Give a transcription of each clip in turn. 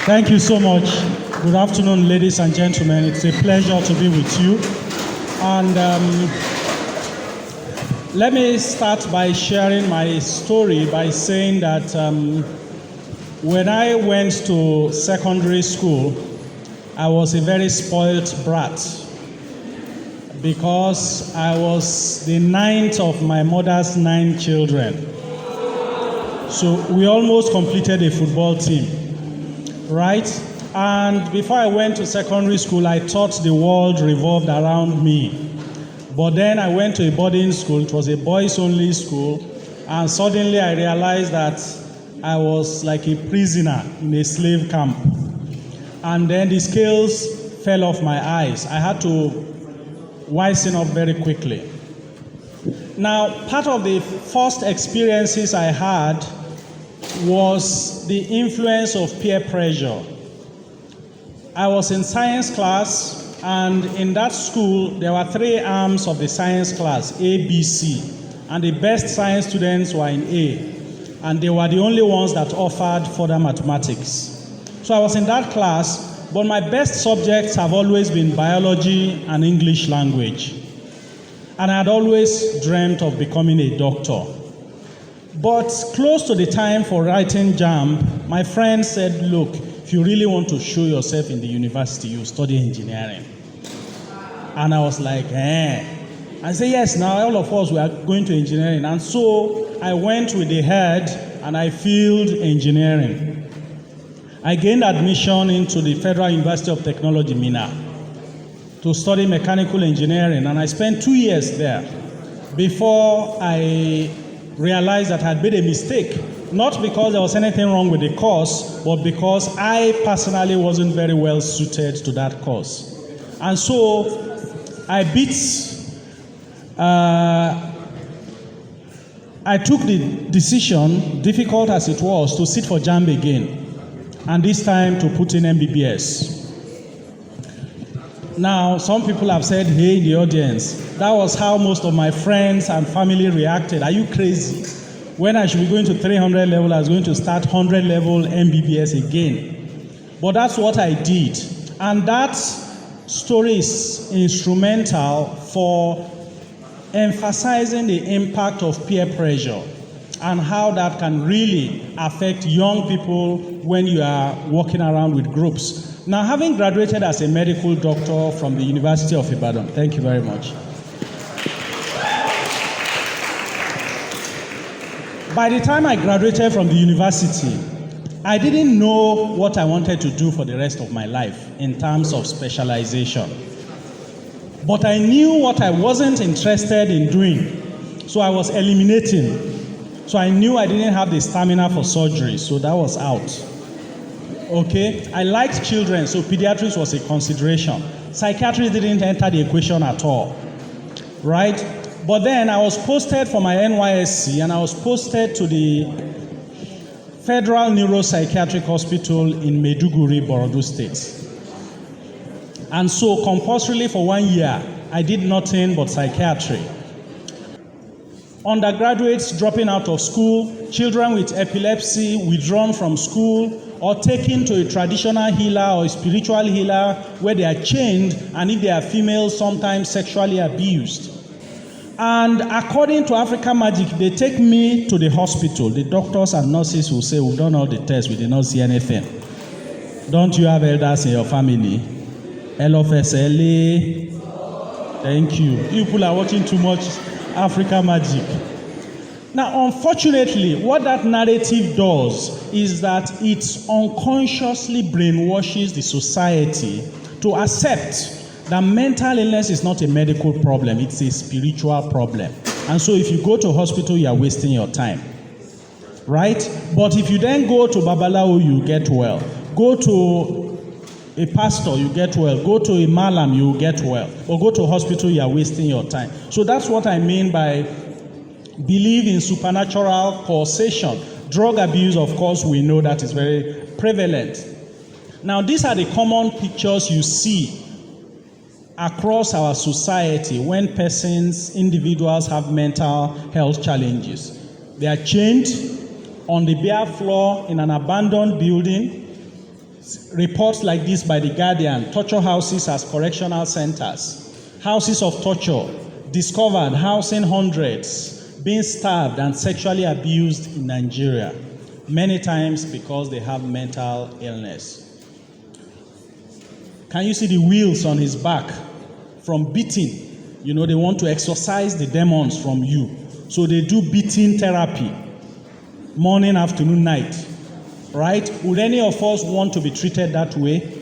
Thank you so much. Good afternoon, ladies and gentlemen. It's a pleasure to be with you. And let me start by sharing my story by saying that when I went to secondary school, I was a very spoiled brat because I was the ninth of my mother's 9 children. So we almost completed a football team. Right? And before I went to secondary school, I thought the world revolved around me. But then I went to a boarding school. It was a boys-only school. And suddenly I realized that I was like a prisoner in a slave camp. And then the scales fell off my eyes. I had to wisen up very quickly. Now, part of the first experiences I had was the influence of peer pressure. I was in science class, and in that school, there were 3 arms of the science class, A, B, C, and the best science students were in A, and they were the only ones that offered further mathematics. So I was in that class, but my best subjects have always been biology and English language, and I had always dreamt of becoming a doctor. But close to the time for writing JAMB, my friend said, look, if you really want to show yourself in the university, you study engineering. And I was like, I said, yes, now all of us, we are going to engineering. And so I went with the head and I filled engineering. I gained admission into the Federal University of Technology, Minna, to study mechanical engineering. And I spent 2 years there before I realized that I had made a mistake, not because there was anything wrong with the course, but because I personally wasn't very well suited to that course. And so I took the decision, difficult as it was, to sit for JAMB again, and this time to put in MBBS. Now, some people have said, hey, in the audience, that was how most of my friends and family reacted. Are you crazy? When I should be going to 300 level, I was going to start 100 level MBBS again. But that's what I did. And that story is instrumental for emphasizing the impact of peer pressure and how that can really affect young people when you are walking around with groups. Now, having graduated as a medical doctor from the University of Ibadan, thank you very much. By the time I graduated from the university, I didn't know what I wanted to do for the rest of my life in terms of specialization. But I knew what I wasn't interested in doing, so I was eliminating. So I knew I didn't have the stamina for surgery, so that was out. Okay, I liked children, so pediatrics was a consideration. Psychiatry didn't enter the equation at all, right? But then I was posted for my NYSC, and I was posted to the Federal Neuropsychiatric Hospital in Maiduguri, Borodo State. And so compulsorily for 1 year, I did nothing but psychiatry. Undergraduates dropping out of school, children with epilepsy withdrawn from school, or taken to a traditional healer or a spiritual healer where they are chained, and if they are female, sometimes sexually abused. And according to Africa Magic, they take me to the hospital. The doctors and nurses will say, we've done all the tests, we did not see anything. Don't you have elders in your family? LFSLA. Thank you. You people are watching too much Africa Magic. Now, unfortunately, what that narrative does is that it unconsciously brainwashes the society to accept that mental illness is not a medical problem, it's a spiritual problem. And so if you go to hospital, you are wasting your time, right? But if you then go to Babalawo, you get well. Go to a pastor, you get well. Go to a malam, you get well. Or go to hospital, you are wasting your time. So that's what I mean by believe in supernatural causation. Drug abuse, of course, we know that is very prevalent. Now, these are the common pictures you see across our society when individuals have mental health challenges. They are chained on the bare floor in an abandoned building. Reports like this by The Guardian: torture houses as correctional centers, houses of torture, discovered housing hundreds, being stabbed and sexually abused in Nigeria, many times because they have mental illness. Can you see the wheels on his back from beating? You know, they want to exorcise the demons from you. So they do beating therapy, morning, afternoon, night. Right? Would any of us want to be treated that way?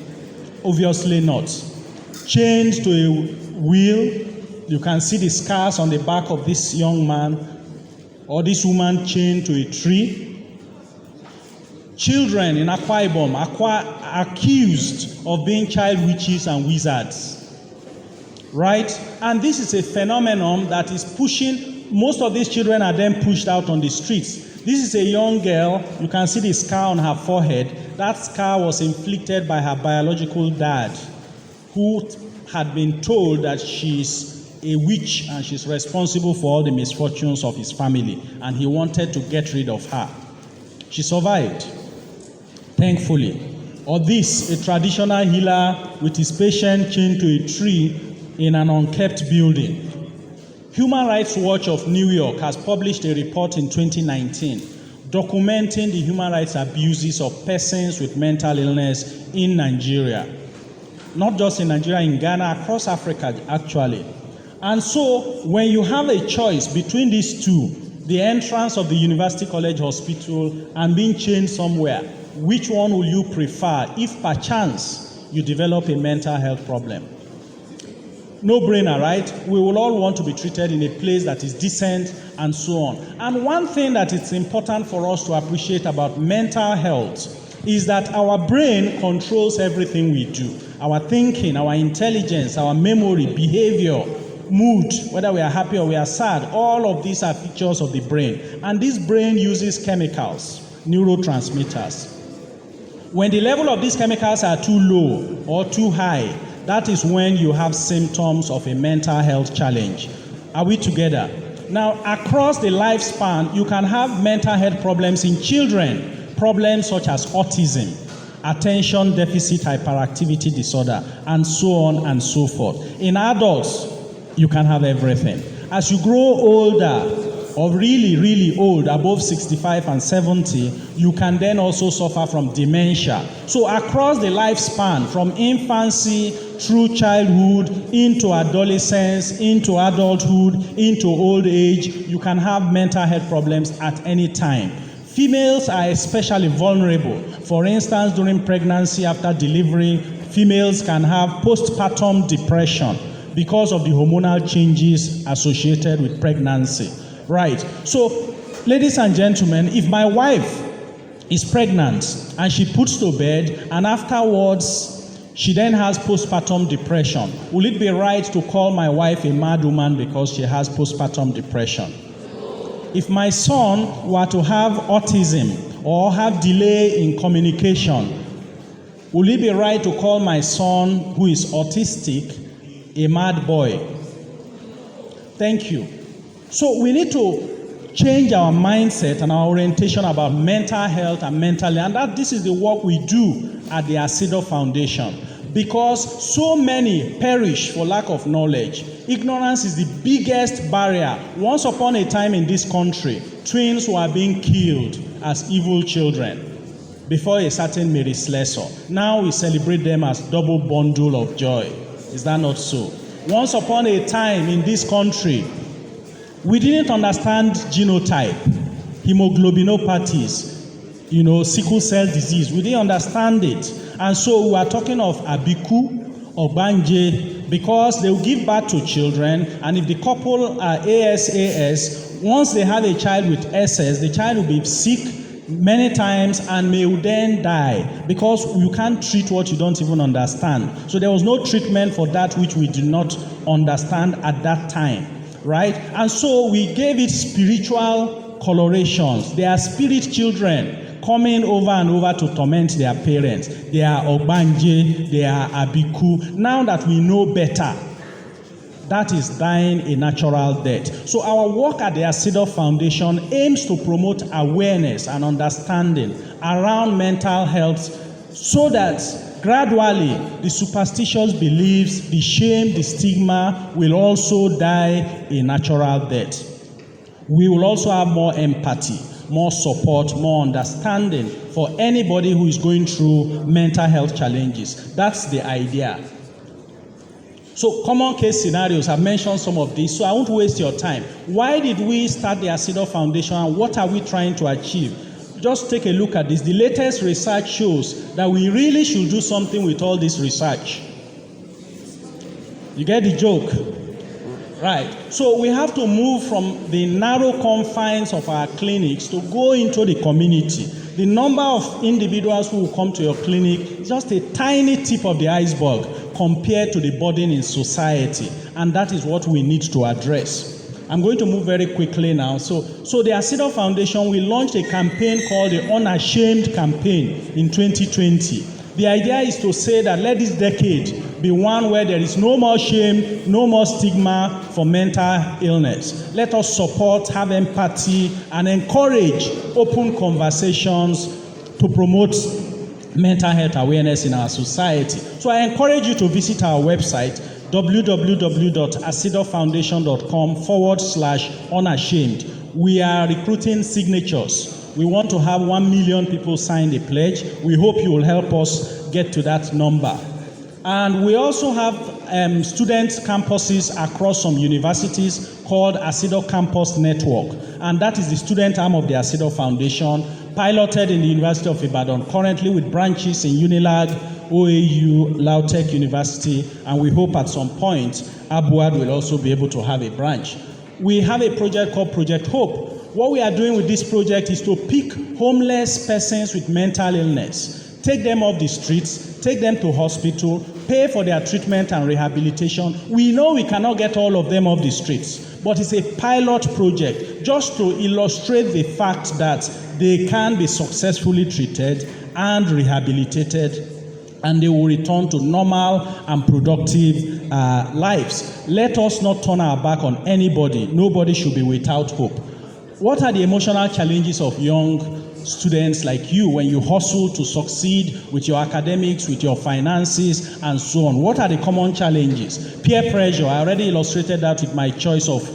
Obviously not. Chained to a wheel, you can see the scars on the back of this young man or this woman chained to a tree. Children in Akwa Ibom accused of being child witches and wizards. Right? And this is a phenomenon that is pushing, most of these children are then pushed out on the streets. This is a young girl. You can see the scar on her forehead. That scar was inflicted by her biological dad, who had been told that she's a witch and she's responsible for all the misfortunes of his family, and he wanted to get rid of her. She survived, thankfully. Or this, a traditional healer with his patient chained to a tree in an unkept building. Human Rights Watch of New York has published a report in 2019 documenting the human rights abuses of persons with mental illness in Nigeria. Not just in Nigeria, in Ghana, across Africa, actually. And so, when you have a choice between these two, the entrance of the University College Hospital and being chained somewhere, which one will you prefer if perchance you develop a mental health problem? No brainer, right? We will all want to be treated in a place that is decent and so on. And one thing that it's important for us to appreciate about mental health is that our brain controls everything we do. Our thinking, our intelligence, our memory, behavior, mood, whether we are happy or we are sad, all of these are features of the brain. And this brain uses chemicals, neurotransmitters. When the level of these chemicals are too low or too high, that is when you have symptoms of a mental health challenge. Are we together? Now, across the lifespan, you can have mental health problems in children, problems such as autism, attention deficit hyperactivity disorder, and so on and so forth. In adults, you can have everything. As you grow older, or really old, above 65 and 70, you can then also suffer from dementia. So across the lifespan, from infancy through childhood, into adolescence, into adulthood, into old age, you can have mental health problems at any time. Females are especially vulnerable. For instance, during pregnancy, after delivery, females can have postpartum depression because of the hormonal changes associated with pregnancy. Right. So, ladies and gentlemen, if my wife is pregnant and she puts to bed and afterwards she then has postpartum depression, will it be right to call my wife a mad woman because she has postpartum depression? If my son were to have autism or have delay in communication, will it be right to call my son who is autistic a mad boy? Thank you. So we need to change our mindset and our orientation about mental health and mental, and that this is the work we do at the ASIDO Foundation, because so many perish for lack of knowledge. Ignorance is the biggest barrier. Once upon a time in this country, twins were being killed as evil children before a certain Mary Slessor. Now we celebrate them as double bundle of joy. Is that not so? Once upon a time in this country, we didn't understand genotype, hemoglobinopathies, sickle cell disease. We didn't understand it. And so we are talking of Abiku or Banje because they will give birth to children, and if the couple are ASAS, once they have a child with SS, the child will be sick many times and may then die because you can't treat what you don't even understand. So there was no treatment for that which we do not understand at that time. Right? And so we gave it spiritual colorations. They are spirit children coming over and over to torment their parents. They are Ogbanje, they are Abiku. Now that we know better, that is dying a natural death. So our work at the ASIDO Foundation aims to promote awareness and understanding around mental health so that gradually the superstitious beliefs, the shame, the stigma will also die a natural death. We will also have more empathy, more support, more understanding for anybody who is going through mental health challenges. That's the idea. So common case scenarios, I've mentioned some of these, so I won't waste your time. Why did we start the ASIDO Foundation and what are we trying to achieve? Just take a look at this. The latest research shows that we really should do something with all this research. You get the joke? Right. So we have to move from the narrow confines of our clinics to go into the community. The number of individuals who will come to your clinic is just a tiny tip of the iceberg compared to the burden in society. And that is what we need to address. I'm going to move very quickly now. So the ASIDO Foundation, we launched a campaign called the Unashamed Campaign in 2020. The idea is to say that let this decade be one where there is no more shame, no more stigma for mental illness. Let us support, have empathy, and encourage open conversations to promote mental health awareness in our society. So I encourage you to visit our website, www.asidofoundation.com/unashamed. We are recruiting signatures. We want to have 1 million people sign the pledge. We hope you will help us get to that number. And we also have student campuses across some universities called ASIDO Campus Network. And that is the student arm of the ASIDO Foundation, piloted in the University of Ibadan, currently with branches in Unilag, OAU, Lautech University, and we hope at some point TEDxABUAD will also be able to have a branch. We have a project called Project Hope. What we are doing with this project is to pick homeless persons with mental illness, take them off the streets, take them to hospital, pay for their treatment and rehabilitation. We know we cannot get all of them off the streets, but it's a pilot project just to illustrate the fact that they can be successfully treated and rehabilitated, and they will return to normal and productive lives. Let us not turn our back on anybody. Nobody should be without hope. What are the emotional challenges of young students like you when you hustle to succeed with your academics, with your finances, and so on? What are the common challenges? Peer pressure. I already illustrated that with my choice of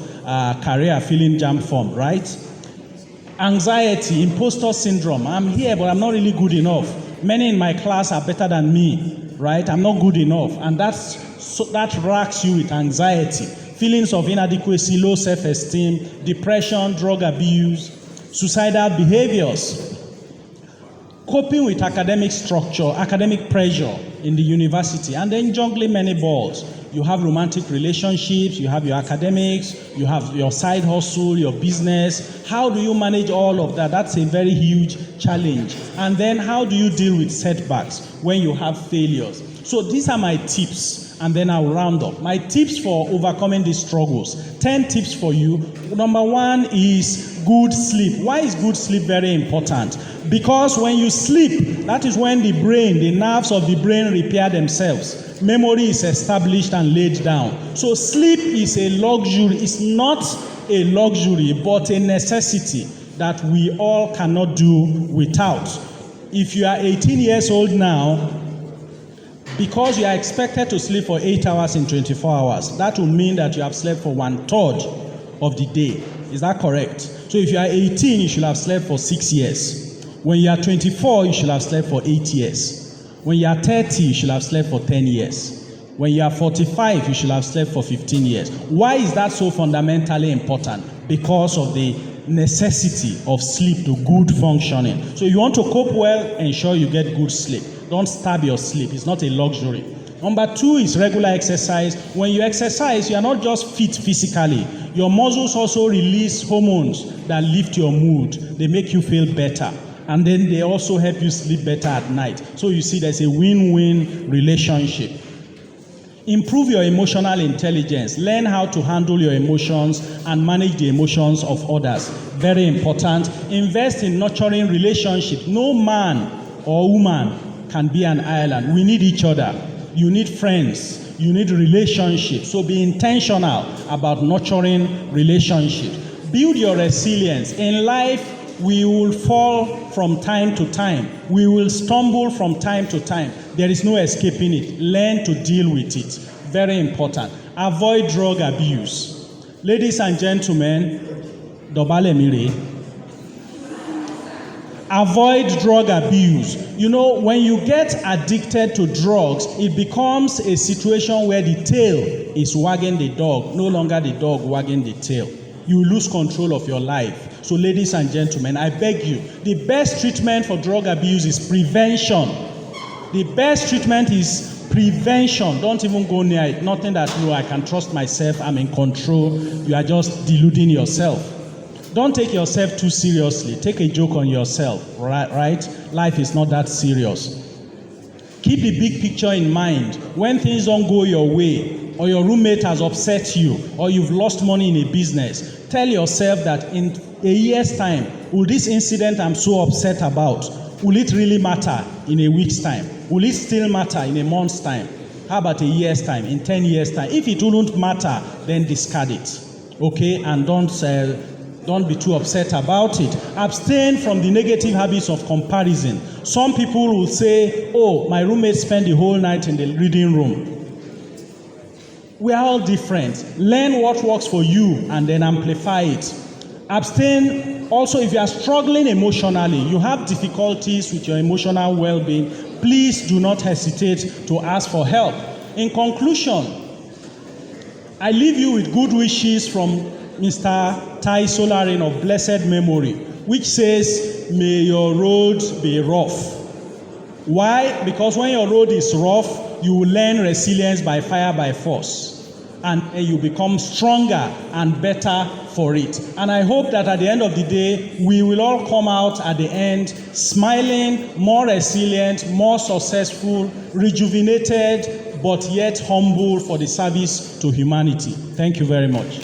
career filling jam form, right? Anxiety, imposter syndrome. I'm here, but I'm not really good enough. Many in my class are better than me, right? I'm not good enough. And that racks you with anxiety. Feelings of inadequacy, low self-esteem, depression, drug abuse, suicidal behaviors, coping with academic structure, academic pressure in the university, and then juggling many balls. You have romantic relationships, you have your academics, you have your side hustle, your business. How do you manage all of that? That's a very huge challenge. And then how do you deal with setbacks when you have failures? So these are my tips. And then I'll round up. My tips for overcoming these struggles. 10 tips for you. Number 1 is good sleep. Why is good sleep very important? Because when you sleep, that is when the brain, the nerves of the brain repair themselves. Memory is established and laid down. So sleep is a luxury. It's not a luxury, but a necessity that we all cannot do without. If you are 18 years old now, because you are expected to sleep for 8 hours in 24 hours, that will mean that you have slept for 1/3 of the day. Is that correct? So if you are 18, you should have slept for 6 years. When you are 24, you should have slept for 8 years. When you are 30, you should have slept for 10 years. When you are 45, you should have slept for 15 years. Why is that so fundamentally important? Because of the necessity of sleep to good functioning. So if you want to cope well, ensure you get good sleep. Don't starve your sleep. It's not a luxury. Number 2 is regular exercise. When you exercise, you are not just fit physically. Your muscles also release hormones that lift your mood. They make you feel better. And then they also help you sleep better at night. So you see there's a win-win relationship. Improve your emotional intelligence. Learn how to handle your emotions and manage the emotions of others. Very important. Invest in nurturing relationships. No man or woman can be an island. We need each other. You need friends. You need relationships. So be intentional about nurturing relationships. Build your resilience. In life, We will fall from time to time. We will stumble from time to time. There is no escaping it. Learn to deal with it. Very important. Avoid drug abuse. Ladies and gentlemen, dobale mire. Avoid drug abuse. You know, when you get addicted to drugs, it becomes a situation where the tail is wagging the dog, no longer the dog wagging the tail. You lose control of your life. So, ladies and gentlemen, I beg you, the best treatment for drug abuse is prevention. The best treatment is prevention. Don't even go near it. Nothing that, no, I can trust myself, I'm in control. You are just deluding yourself. Don't take yourself too seriously. Take a joke on yourself, right? Life is not that serious. Keep the big picture in mind. When things don't go your way, or your roommate has upset you, or you've lost money in a business, tell yourself that in a year's time, will this incident I'm so upset about, will it really matter in a week's time? Will it still matter in a month's time? How about a year's time, in 10 years' time? If it wouldn't matter, then discard it, okay? And don't be too upset about it. Abstain from the negative habits of comparison. Some people will say, oh, my roommate spent the whole night in the reading room. We are all different. Learn what works for you and then amplify it. Abstain also if you are struggling emotionally, you have difficulties with your emotional well-being, please do not hesitate to ask for help. In conclusion, I leave you with good wishes from Mr. Tai Solarin of blessed memory, which says, may your road be rough. Why? Because when your road is rough, you will learn resilience by fire, by force. And you become stronger and better for it. And I hope that at the end of the day, we will all come out at the end smiling, more resilient, more successful, rejuvenated, but yet humble for the service to humanity. Thank you very much.